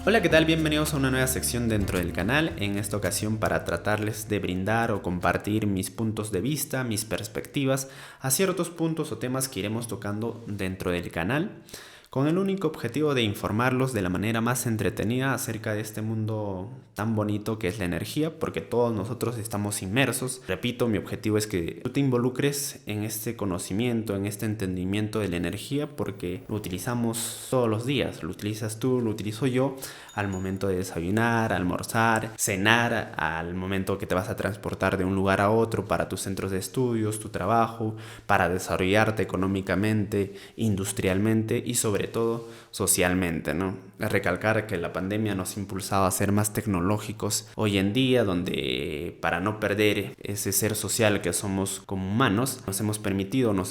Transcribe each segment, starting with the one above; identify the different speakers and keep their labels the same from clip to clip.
Speaker 1: Hola, ¿qué tal? Bienvenidos a una nueva sección dentro del canal, en esta ocasión para tratarles de brindar o compartir mis puntos de vista, mis perspectivas a ciertos puntos o temas que iremos tocando dentro del canal, con el único objetivo de informarlos de la manera más entretenida acerca de este mundo tan bonito que es la energía, porque todos nosotros estamos inmersos. Repito, mi objetivo es que tú te involucres en este conocimiento, en este entendimiento de la energía, porque lo utilizamos todos los días. Lo utilizas tú, lo utilizo yo al momento de desayunar, almorzar, cenar, al momento que te vas a transportar de un lugar a otro para tus centros de estudios, tu trabajo, para desarrollarte económicamente, industrialmente y sobre todo socialmente, ¿no? Recalcar que la pandemia nos ha impulsado a ser más tecnológicos hoy en día, donde para no perder ese ser social que somos como humanos, nos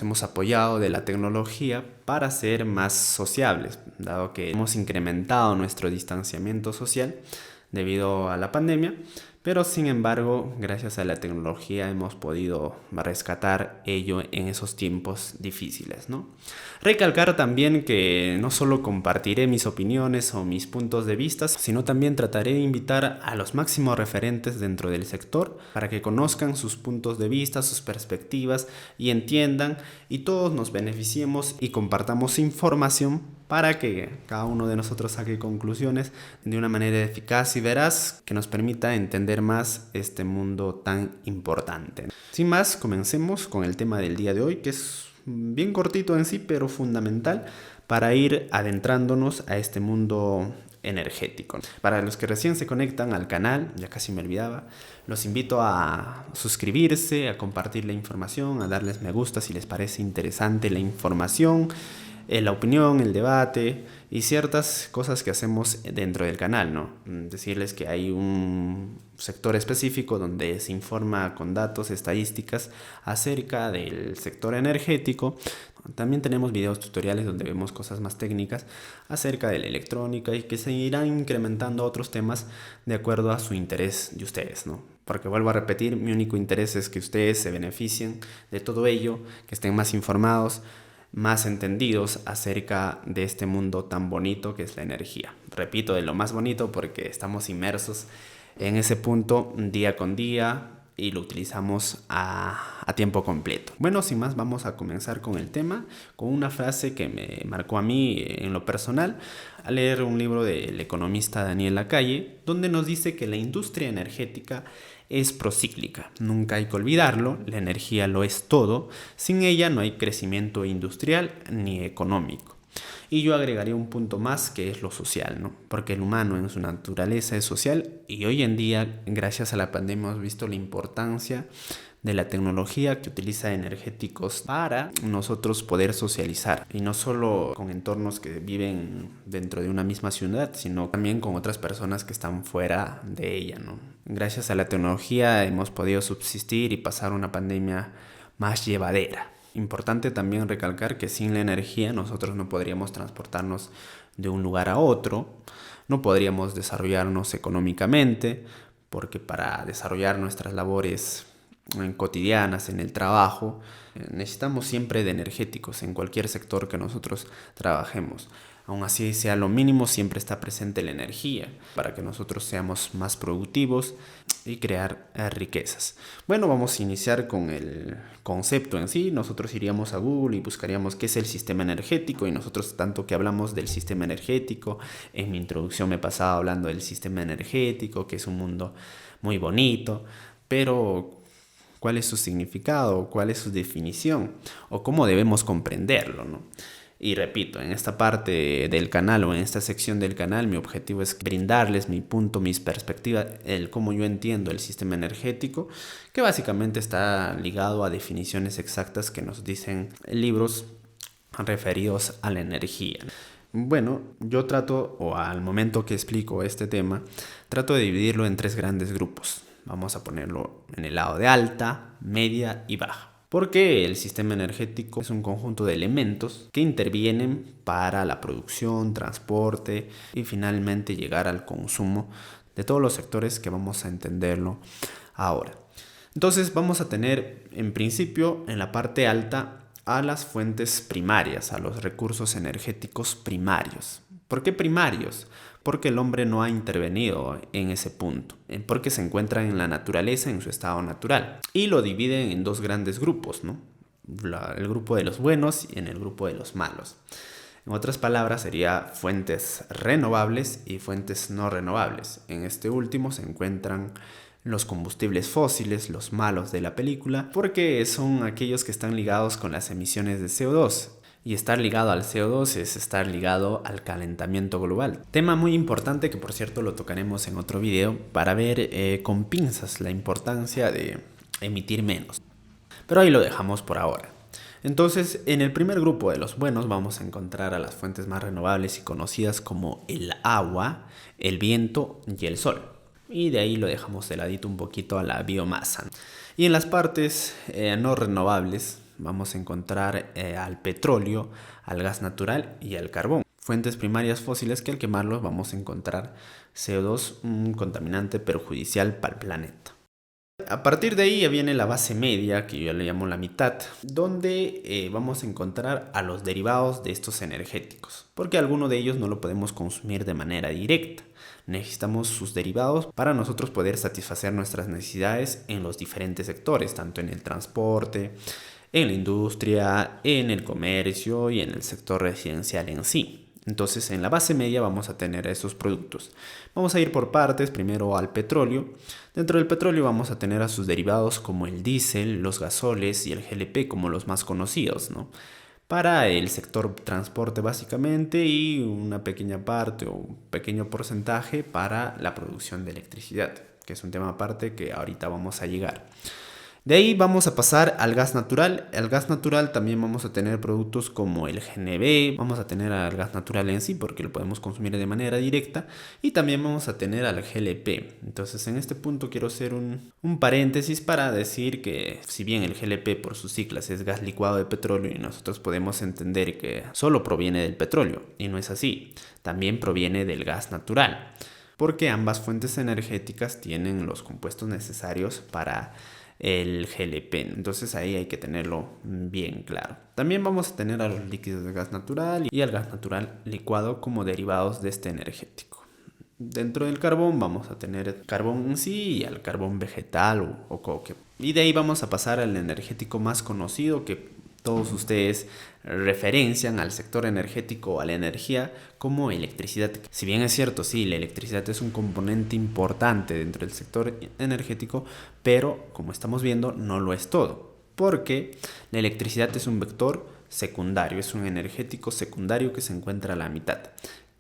Speaker 1: hemos apoyado de la tecnología para ser más sociables, dado que hemos incrementado nuestro distanciamiento social debido a la pandemia, pero sin embargo, gracias a la tecnología hemos podido rescatar ello en esos tiempos difíciles, ¿no? Recalcar también que no solo compartiré mis opiniones o mis puntos de vista, sino también trataré de invitar a los máximos referentes dentro del sector para que conozcan sus puntos de vista, sus perspectivas y entiendan y todos nos beneficiemos y compartamos información para que cada uno de nosotros saque conclusiones de una manera eficaz y veraz que nos permita entender más este mundo tan importante. Sin más, comencemos con el tema del día de hoy, que es bien cortito en sí, pero fundamental para ir adentrándonos a este mundo energético. Para los que recién se conectan al canal, ya casi me olvidaba, los invito a suscribirse, a compartir la información, a darles me gusta si les parece interesante la información, la opinión, el debate y ciertas cosas que hacemos dentro del canal, ¿no? Decirles que hay un sector específico donde se informa con datos, estadísticas acerca del sector energético. También tenemos videos tutoriales donde vemos cosas más técnicas acerca de la electrónica y que se irán incrementando otros temas de acuerdo a su interés de ustedes, ¿no? Porque vuelvo a repetir, mi único interés es que ustedes se beneficien de todo ello, que estén más informados, más entendidos acerca de este mundo tan bonito que es la energía. Repito, de lo más bonito porque estamos inmersos en ese punto día con día y lo utilizamos a tiempo completo. Bueno, sin más, vamos a comenzar con el tema, con una frase que me marcó a mí en lo personal al leer un libro del economista Daniel Lacalle, donde nos dice que la industria energética es procíclica. Nunca hay que olvidarlo, la energía lo es todo, sin ella no hay crecimiento industrial ni económico. Y yo agregaría un punto más que es lo social, ¿no? Porque el humano en su naturaleza es social y hoy en día, gracias a la pandemia, hemos visto la importancia de la tecnología que utiliza energéticos para nosotros poder socializar y no solo con entornos que viven dentro de una misma ciudad, sino también con otras personas que están fuera de ella, ¿no? Gracias a la tecnología hemos podido subsistir y pasar una pandemia más llevadera. Importante también recalcar que sin la energía nosotros no podríamos transportarnos de un lugar a otro, no podríamos desarrollarnos económicamente, porque para desarrollar nuestras labores cotidianas, en el trabajo, necesitamos siempre de energéticos en cualquier sector que nosotros trabajemos. Aún así sea lo mínimo, siempre está presente la energía para que nosotros seamos más productivos y crear riquezas. Bueno, vamos a iniciar con el concepto en sí. Nosotros iríamos a Google y buscaríamos qué es el sistema energético y nosotros tanto que hablamos del sistema energético, en mi introducción me pasaba hablando del sistema energético, que es un mundo muy bonito, pero ¿cuál es su significado? ¿Cuál es su definición? ¿O cómo debemos comprenderlo, ¿no? Y repito, en esta parte del canal o en esta sección del canal, mi objetivo es brindarles mi punto, mis perspectivas, el cómo yo entiendo el sistema energético, que básicamente está ligado a definiciones exactas que nos dicen libros referidos a la energía. Bueno, yo trato, o al momento que explico este tema, trato de dividirlo en tres grandes grupos. Vamos a ponerlo en el lado de alta, media y baja. Porque el sistema energético es un conjunto de elementos que intervienen para la producción, transporte y finalmente llegar al consumo de todos los sectores que vamos a entenderlo ahora. Entonces vamos a tener en principio en la parte alta a las fuentes primarias, a los recursos energéticos primarios. ¿Por qué primarios? Porque el hombre no ha intervenido en ese punto, porque se encuentra en la naturaleza, en su estado natural. Y lo dividen en dos grandes grupos, ¿no? El grupo de los buenos y en el grupo de los malos. En otras palabras, sería fuentes renovables y fuentes no renovables. En este último se encuentran los combustibles fósiles, los malos de la película, porque son aquellos que están ligados con las emisiones de CO2. Y estar ligado al CO2 es estar ligado al calentamiento global. Tema muy importante que por cierto lo tocaremos en otro video para ver con pinzas la importancia de emitir menos. Pero ahí lo dejamos por ahora. Entonces, en el primer grupo de los buenos vamos a encontrar a las fuentes más renovables y conocidas como el agua, el viento y el sol. Y de ahí lo dejamos de ladito un poquito a la biomasa. Y en las partes no renovables vamos a encontrar al petróleo, al gas natural y al carbón. Fuentes primarias fósiles que al quemarlos vamos a encontrar CO2, un contaminante perjudicial para el planeta. A partir de ahí ya viene la base media, que yo le llamo la mitad, donde vamos a encontrar a los derivados de estos energéticos, porque alguno de ellos no lo podemos consumir de manera directa. Necesitamos sus derivados para nosotros poder satisfacer nuestras necesidades en los diferentes sectores, tanto en el transporte, en la industria, en el comercio y en el sector residencial en sí. Entonces en la base media vamos a tener esos productos. Vamos a ir por partes, primero al petróleo. Dentro del petróleo vamos a tener a sus derivados como el diésel, los gasoles y el GLP como los más conocidos, ¿no? Para el sector transporte básicamente y una pequeña parte o un pequeño porcentaje para la producción de electricidad, que es un tema aparte que ahorita vamos a llegar. De ahí vamos a pasar al gas natural. Al gas natural también vamos a tener productos como el GNB, vamos a tener al gas natural en sí porque lo podemos consumir de manera directa y también vamos a tener al GLP. Entonces en este punto quiero hacer un paréntesis para decir que si bien el GLP por sus siglas es gas licuado de petróleo y nosotros podemos entender que solo proviene del petróleo y no es así, también proviene del gas natural porque ambas fuentes energéticas tienen los compuestos necesarios para el GLP. Entonces ahí hay que tenerlo bien claro. También vamos a tener a los líquidos de gas natural y al gas natural licuado como derivados de este energético. Dentro del carbón vamos a tener el carbón en sí y al carbón vegetal o coque. Y de ahí vamos a pasar al energético más conocido que todos ustedes referencian al sector energético o a la energía como electricidad. Si bien es cierto, sí, la electricidad es un componente importante dentro del sector energético, pero como estamos viendo, no lo es todo. Porque la electricidad es un vector secundario, es un energético secundario que se encuentra a la mitad,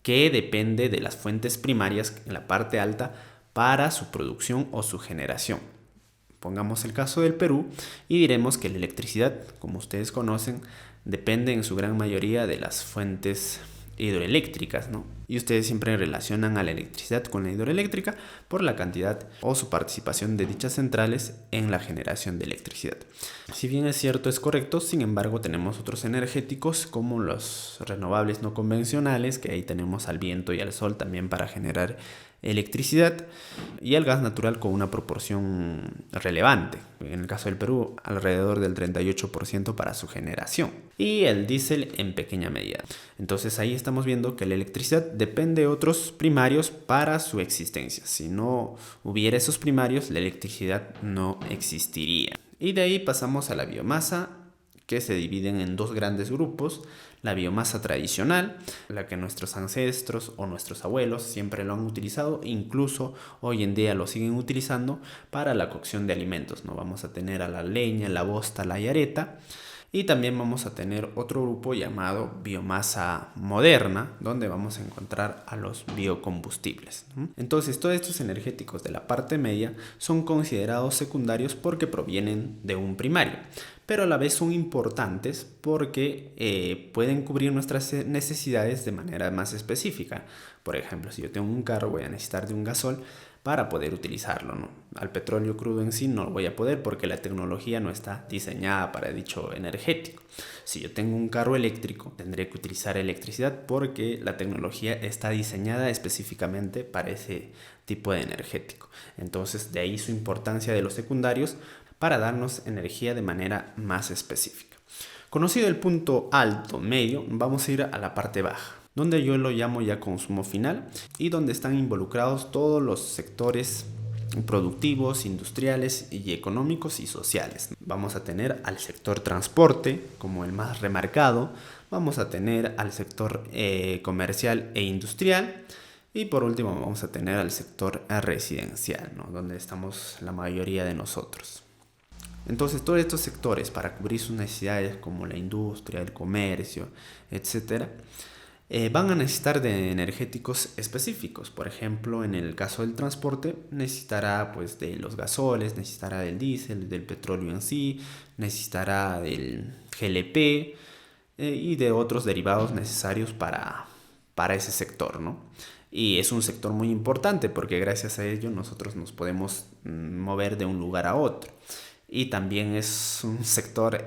Speaker 1: que depende de las fuentes primarias en la parte alta para su producción o su generación. Pongamos el caso del Perú y diremos que la electricidad, como ustedes conocen, depende en su gran mayoría de las fuentes hidroeléctricas, ¿no? Y ustedes siempre relacionan a la electricidad con la hidroeléctrica por la cantidad o su participación de dichas centrales en la generación de electricidad. Si bien es cierto, es correcto, sin embargo tenemos otros energéticos como los renovables no convencionales, que ahí tenemos al viento y al sol también para generar electricidad, y el gas natural con una proporción relevante, en el caso del Perú alrededor del 38% para su generación, y el diésel en pequeña medida. Entonces ahí estamos viendo que la electricidad depende de otros primarios para su existencia. Si no hubiera esos primarios, la electricidad no existiría. Y de ahí pasamos a la biomasa, que se dividen en dos grandes grupos. La biomasa tradicional, la que nuestros ancestros o nuestros abuelos siempre lo han utilizado, incluso hoy en día lo siguen utilizando para la cocción de alimentos, ¿no? Vamos a tener a la leña, la bosta, la yareta. Y también vamos a tener otro grupo llamado biomasa moderna, donde vamos a encontrar a los biocombustibles. Entonces, todos estos energéticos de la parte media son considerados secundarios porque provienen de un primario, pero a la vez son importantes porque pueden cubrir nuestras necesidades de manera más específica. Por ejemplo, si yo tengo un carro, voy a necesitar de un gasol para poder utilizarlo, ¿no? Al petróleo crudo en sí no lo voy a poder porque la tecnología no está diseñada para dicho energético. Si yo tengo un carro eléctrico, tendré que utilizar electricidad porque la tecnología está diseñada específicamente para ese tipo de energético. Entonces, de ahí su importancia de los secundarios para darnos energía de manera más específica. Conocido el punto alto, medio, vamos a ir a la parte baja. donde yo lo llamo ya consumo final y donde están involucrados todos los sectores productivos, industriales y económicos y sociales. Vamos a tener al sector transporte como el más remarcado, vamos a tener al sector comercial e industrial y por último vamos a tener al sector residencial, ¿no? Donde estamos la mayoría de nosotros. Entonces todos estos sectores para cubrir sus necesidades como la industria, el comercio, etcétera, van a necesitar de energéticos específicos. Por ejemplo, en el caso del transporte necesitará pues de los gasoles, necesitará del diésel, del petróleo en sí, necesitará del GLP y de otros derivados necesarios para ese sector, ¿no? Y es un sector muy importante porque gracias a ello nosotros nos podemos mover de un lugar a otro. Y también es un sector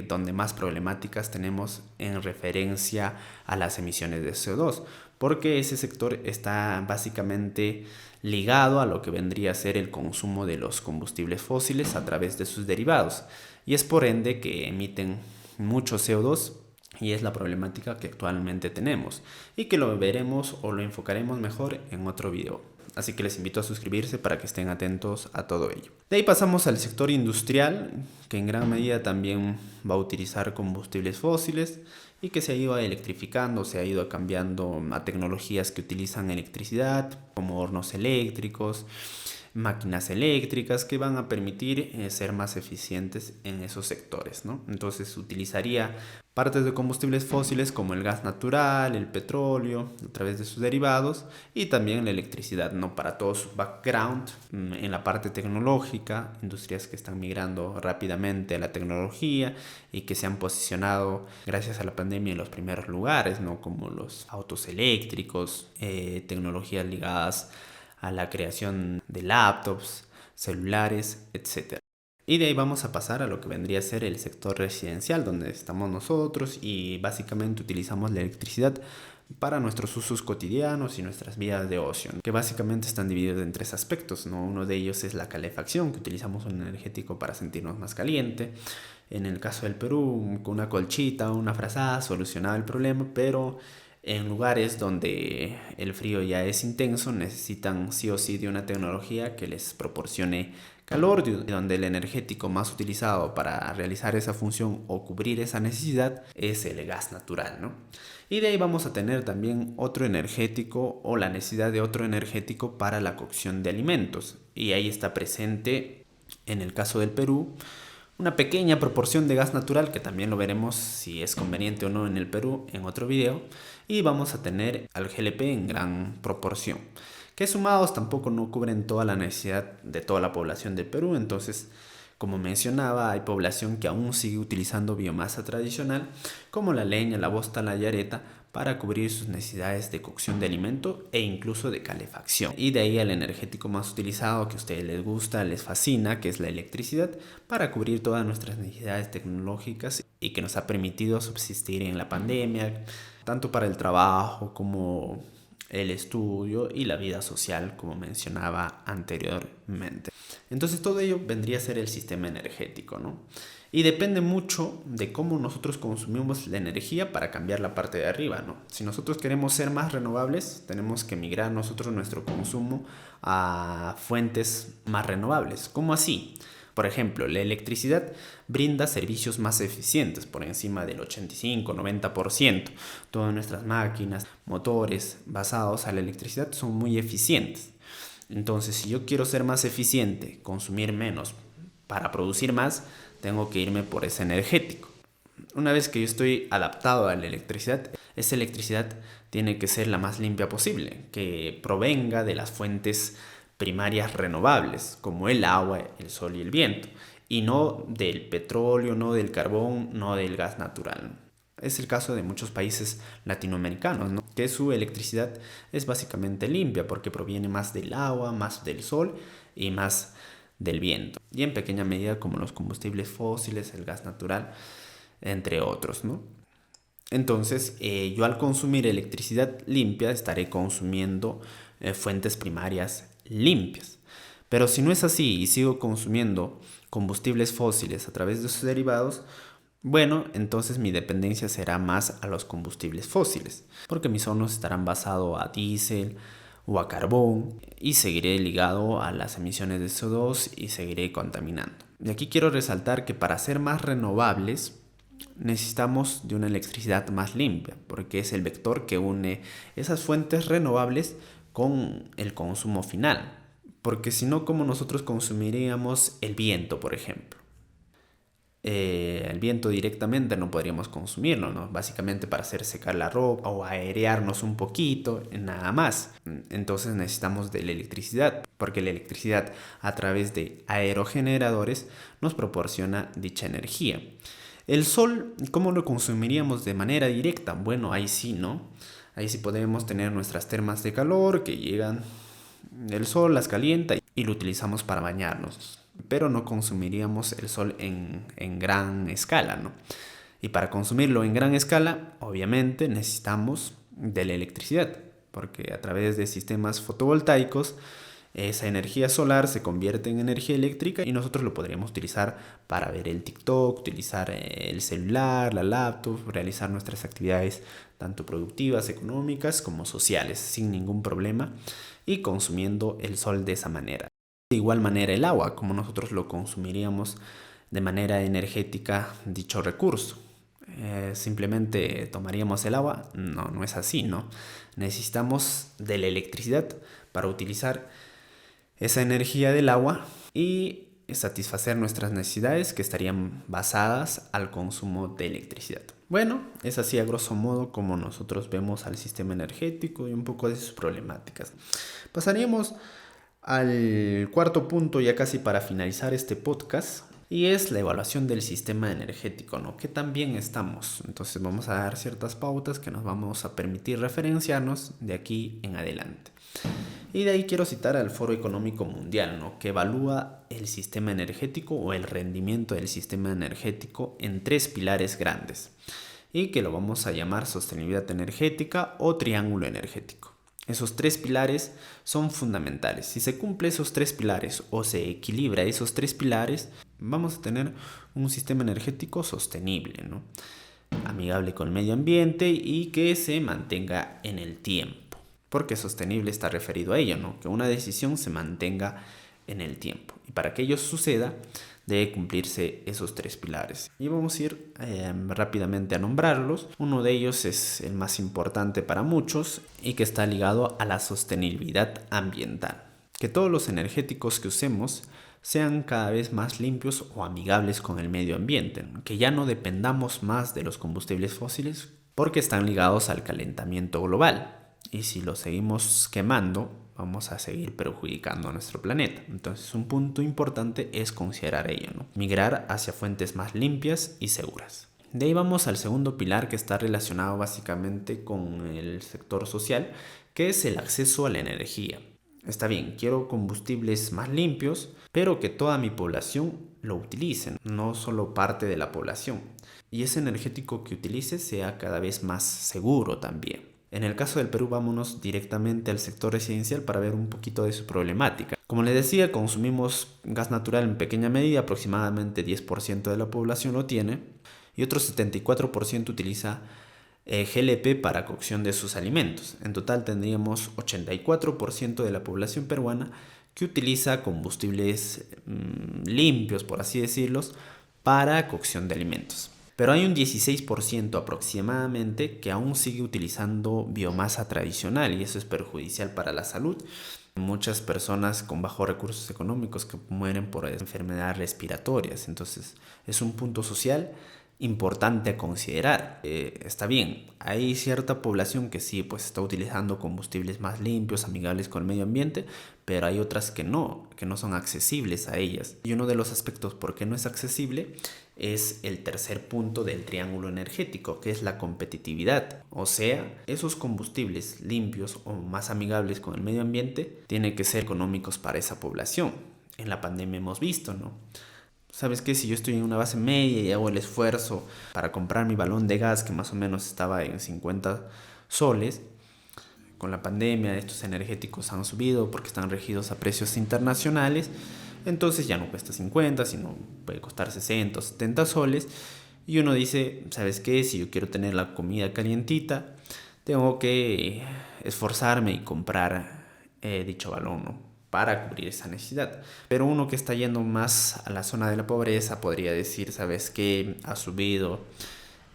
Speaker 1: donde más problemáticas tenemos en referencia a las emisiones de CO2, porque ese sector está básicamente ligado a lo que vendría a ser el consumo de los combustibles fósiles a través de sus derivados. Y es por ende que emiten mucho CO2 y es la problemática que actualmente tenemos y que lo veremos o lo enfocaremos mejor en otro video. Así que les invito a suscribirse para que estén atentos a todo ello. De ahí pasamos al sector industrial, que en gran medida también va a utilizar combustibles fósiles y que se ha ido electrificando, se ha ido cambiando a tecnologías que utilizan electricidad, como hornos eléctricos, máquinas eléctricas que van a permitir ser más eficientes en esos sectores, ¿no? Entonces utilizaría partes de combustibles fósiles como el gas natural, el petróleo, a través de sus derivados y también la electricidad, ¿no? Para todo su background en la parte tecnológica, industrias que están migrando rápidamente a la tecnología y que se han posicionado gracias a la pandemia en los primeros lugares, ¿no? Como los autos eléctricos, tecnologías ligadas a la creación de laptops, celulares, etc. Y de ahí vamos a pasar a lo que vendría a ser el sector residencial, donde estamos nosotros y básicamente utilizamos la electricidad para nuestros usos cotidianos y nuestras vidas de ocio, que básicamente están divididos en tres aspectos, ¿no? Uno de ellos es la calefacción, que utilizamos un energético para sentirnos más caliente. En el caso del Perú, con una colchita o una frazada solucionaba el problema, pero en lugares donde el frío ya es intenso necesitan sí o sí de una tecnología que les proporcione calor, donde el energético más utilizado para realizar esa función o cubrir esa necesidad es el gas natural, ¿no? Y de ahí vamos a tener también otro energético o la necesidad de otro energético para la cocción de alimentos. Y ahí está presente, en el caso del Perú, una pequeña proporción de gas natural, que también lo veremos si es conveniente o no en el Perú en otro video, y vamos a tener al GLP en gran proporción, que sumados tampoco no cubren toda la necesidad de toda la población del Perú. Entonces, como mencionaba, hay población que aún sigue utilizando biomasa tradicional como la leña, la bosta, la yareta para cubrir sus necesidades de cocción de alimento e incluso de calefacción. Y de ahí el energético más utilizado que a ustedes les gusta, les fascina, que es la electricidad, para cubrir todas nuestras necesidades tecnológicas y que nos ha permitido subsistir en la pandemia, tanto para el trabajo como el estudio y la vida social, como mencionaba anteriormente. Entonces todo ello vendría a ser el sistema energético, ¿no? Y depende mucho de cómo nosotros consumimos la energía para cambiar la parte de arriba, ¿no? Si nosotros queremos ser más renovables, tenemos que migrar nosotros nuestro consumo a fuentes más renovables. ¿Cómo así? Por ejemplo, la electricidad brinda servicios más eficientes por encima del 85-90%. Todas nuestras máquinas, motores basados a la electricidad son muy eficientes. Entonces, si yo quiero ser más eficiente, consumir menos para producir más, tengo que irme por ese energético. Una vez que yo estoy adaptado a la electricidad, esa electricidad tiene que ser la más limpia posible, que provenga de las fuentes primarias renovables, como el agua, el sol y el viento, y no del petróleo, no del carbón, no del gas natural. Es el caso de muchos países latinoamericanos, ¿no? Que su electricidad es básicamente limpia porque proviene más del agua, más del sol y más del viento. Y en pequeña medida como los combustibles fósiles, el gas natural, entre otros, ¿no? Entonces, yo al consumir electricidad limpia estaré consumiendo fuentes primarias limpias. Pero si no es así y sigo consumiendo combustibles fósiles a través de sus derivados, bueno, entonces mi dependencia será más a los combustibles fósiles, porque mis hornos estarán basados a diésel o a carbón y seguiré ligado a las emisiones de CO2 y seguiré contaminando. Y aquí quiero resaltar que para ser más renovables necesitamos de una electricidad más limpia, porque es el vector que une esas fuentes renovables con el consumo final. Porque si no, ¿cómo nosotros consumiríamos el viento, por ejemplo? El viento directamente no podríamos consumirlo, ¿no? Básicamente para hacer secar la ropa o airearnos un poquito, nada más. Entonces necesitamos de la electricidad, porque la electricidad a través de aerogeneradores nos proporciona dicha energía. El sol, ¿cómo lo consumiríamos de manera directa? Bueno, ahí sí, ¿no? Ahí sí podemos tener nuestras termas de calor que llegan, el sol las calienta y lo utilizamos para bañarnos, pero no consumiríamos el sol en gran escala, ¿no? Y para consumirlo en gran escala, obviamente necesitamos de la electricidad, porque a través de sistemas fotovoltaicos esa energía solar se convierte en energía eléctrica y nosotros lo podríamos utilizar para ver el TikTok, utilizar el celular, la laptop, realizar nuestras actividades tanto productivas, económicas como sociales sin ningún problema y consumiendo el sol de esa manera. De igual manera el agua, como nosotros lo consumiríamos de manera energética dicho recurso. Simplemente tomaríamos el agua, no, no es así, ¿no? Necesitamos de la electricidad para utilizar esa energía del agua y satisfacer nuestras necesidades que estarían basadas al consumo de electricidad. Bueno, es así a grosso modo como nosotros vemos al sistema energético y un poco de sus problemáticas. Pasaríamos al cuarto punto ya casi para finalizar este podcast y es la evaluación del sistema energético, ¿no? ¿Qué tan bien estamos? Entonces vamos a dar ciertas pautas que nos vamos a permitir referenciarnos de aquí en adelante. Y de ahí quiero citar al Foro Económico Mundial, ¿no? Que evalúa el sistema energético o el rendimiento del sistema energético en 3 pilares grandes y que lo vamos a llamar sostenibilidad energética o triángulo energético. Esos 3 pilares son fundamentales. Si se cumple esos 3 pilares o se equilibra esos 3 pilares, vamos a tener un sistema energético sostenible, ¿no? Amigable con el medio ambiente y que se mantenga en el tiempo. Porque sostenible está referido a ello, ¿no? Que una decisión se mantenga en el tiempo. Y para que ello suceda, debe cumplirse esos 3 pilares. Y vamos a ir rápidamente a nombrarlos. Uno de ellos es el más importante para muchos y que está ligado a la sostenibilidad ambiental. Que todos los energéticos que usemos sean cada vez más limpios o amigables con el medio ambiente. Que ya no dependamos más de los combustibles fósiles porque están ligados al calentamiento global. Y si lo seguimos quemando, vamos a seguir perjudicando a nuestro planeta. Entonces, un punto importante es considerar ello, ¿no? Migrar hacia fuentes más limpias y seguras. De ahí vamos al segundo pilar que está relacionado básicamente con el sector social, que es el acceso a la energía. Está bien, quiero combustibles más limpios, pero que toda mi población lo utilice, no solo parte de la población. Y ese energético que utilice sea cada vez más seguro también. En el caso del Perú, vámonos directamente al sector residencial para ver un poquito de su problemática. Como les decía, consumimos gas natural en pequeña medida, aproximadamente 10% de la población lo tiene, y otro 74% utiliza GLP para cocción de sus alimentos. En total tendríamos 84% de la población peruana que utiliza combustibles limpios, por así decirlos, para cocción de alimentos. Pero hay un 16% aproximadamente que aún sigue utilizando biomasa tradicional y eso es perjudicial para la salud. Muchas personas con bajos recursos económicos que mueren por enfermedades respiratorias. Entonces es un punto social importante a considerar. Está bien, hay cierta población que sí pues está utilizando combustibles más limpios, amigables con el medio ambiente, pero hay otras que no son accesibles a ellas. Y uno de los aspectos por qué no es accesible es el tercer punto del triángulo energético, que es la competitividad. O sea, esos combustibles limpios o más amigables con el medio ambiente tienen que ser económicos para esa población. En la pandemia hemos visto, ¿no? ¿Sabes qué? Si yo estoy en una base media y hago el esfuerzo para comprar mi balón de gas, que más o menos estaba en 50 soles, con la pandemia estos energéticos han subido porque están regidos a precios internacionales, entonces ya no cuesta 50, sino puede costar 60 o 70 soles, Y uno dice, ¿sabes qué? Si yo quiero tener la comida calientita, tengo que esforzarme y comprar dicho balón, ¿no? Para cubrir esa necesidad. Pero uno que está yendo más a la zona de la pobreza podría decir, ¿sabes qué? Ha subido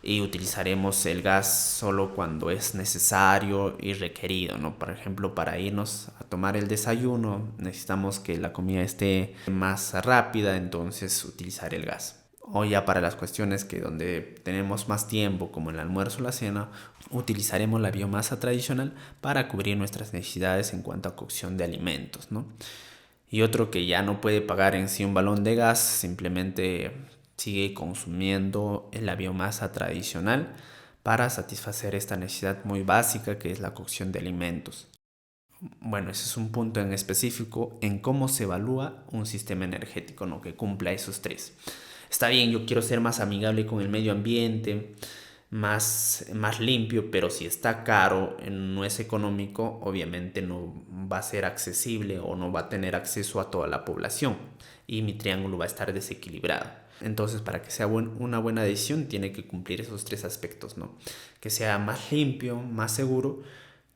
Speaker 1: y utilizaremos el gas solo cuando es necesario y requerido, ¿no? Por ejemplo, para irnos a tomar el desayuno necesitamos que la comida esté más rápida, entonces utilizar el gas. O ya para las cuestiones que donde tenemos más tiempo, como el almuerzo o la cena, utilizaremos la biomasa tradicional para cubrir nuestras necesidades en cuanto a cocción de alimentos, ¿no? Y otro que ya no puede pagar en sí un balón de gas, simplemente sigue consumiendo la biomasa tradicional para satisfacer esta necesidad muy básica que es la cocción de alimentos. Bueno, ese es un punto en específico en cómo se evalúa un sistema energético, ¿no? Que cumpla esos tres. Está bien, yo quiero ser más amigable con el medio ambiente, más limpio, pero si está caro, no es económico, obviamente no va a ser accesible o no va a tener acceso a toda la población y mi triángulo va a estar desequilibrado. Entonces, para que sea una buena decisión, tiene que cumplir esos tres aspectos, ¿no? Que sea más limpio, más seguro,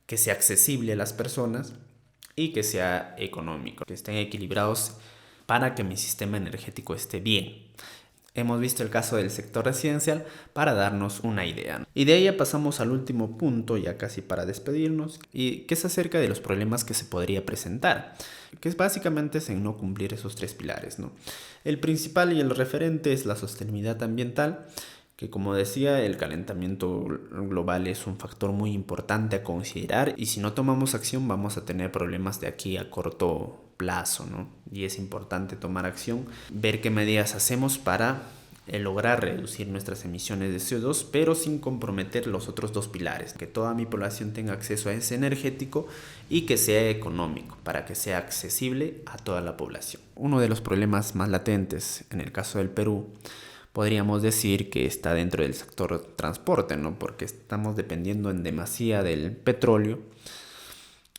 Speaker 1: que sea accesible a las personas y que sea económico, que estén equilibrados para que mi sistema energético esté bien. Hemos visto el caso del sector residencial para darnos una idea, ¿no? Y de ahí ya pasamos al último punto, ya casi para despedirnos, y que es acerca de los problemas que se podría presentar, que es básicamente en no cumplir esos tres pilares, ¿no? El principal y el referente es la sostenibilidad ambiental, que como decía, el calentamiento global es un factor muy importante a considerar y si no tomamos acción vamos a tener problemas de aquí a corto plazo, ¿no? Y es importante tomar acción, ver qué medidas hacemos para lograr reducir nuestras emisiones de CO2, pero sin comprometer los otros dos pilares, que toda mi población tenga acceso a ese energético y que sea económico, para que sea accesible a toda la población. Uno de los problemas más latentes en el caso del Perú podríamos decir que está dentro del sector transporte, ¿no? Porque estamos dependiendo en demasía del petróleo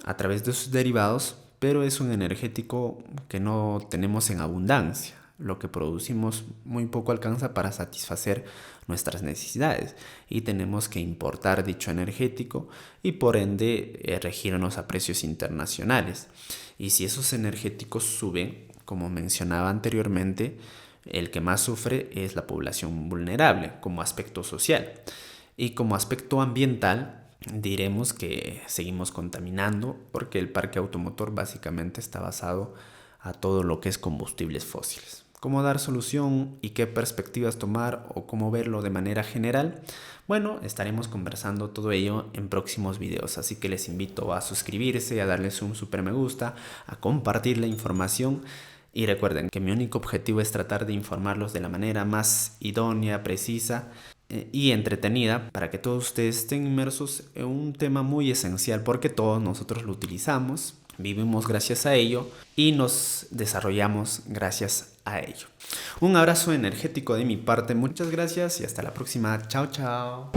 Speaker 1: a través de sus derivados, pero es un energético que no tenemos en abundancia. Lo que producimos muy poco alcanza para satisfacer nuestras necesidades y tenemos que importar dicho energético y por ende regirnos a precios internacionales. Y si esos energéticos suben, como mencionaba anteriormente, el que más sufre es la población vulnerable como aspecto social. Y como aspecto ambiental, diremos que seguimos contaminando porque el parque automotor básicamente está basado a todo lo que es combustibles fósiles. ¿Cómo dar solución y qué perspectivas tomar o cómo verlo de manera general? Bueno, estaremos conversando todo ello en próximos videos, así que les invito a suscribirse, a darles un super me gusta, a compartir la información. Y recuerden que mi único objetivo es tratar de informarlos de la manera más idónea, precisa y entretenida para que todos ustedes estén inmersos en un tema muy esencial porque todos nosotros lo utilizamos, vivimos gracias a ello y nos desarrollamos gracias a ello. Un abrazo energético de mi parte, muchas gracias y hasta la próxima. Chao, chao.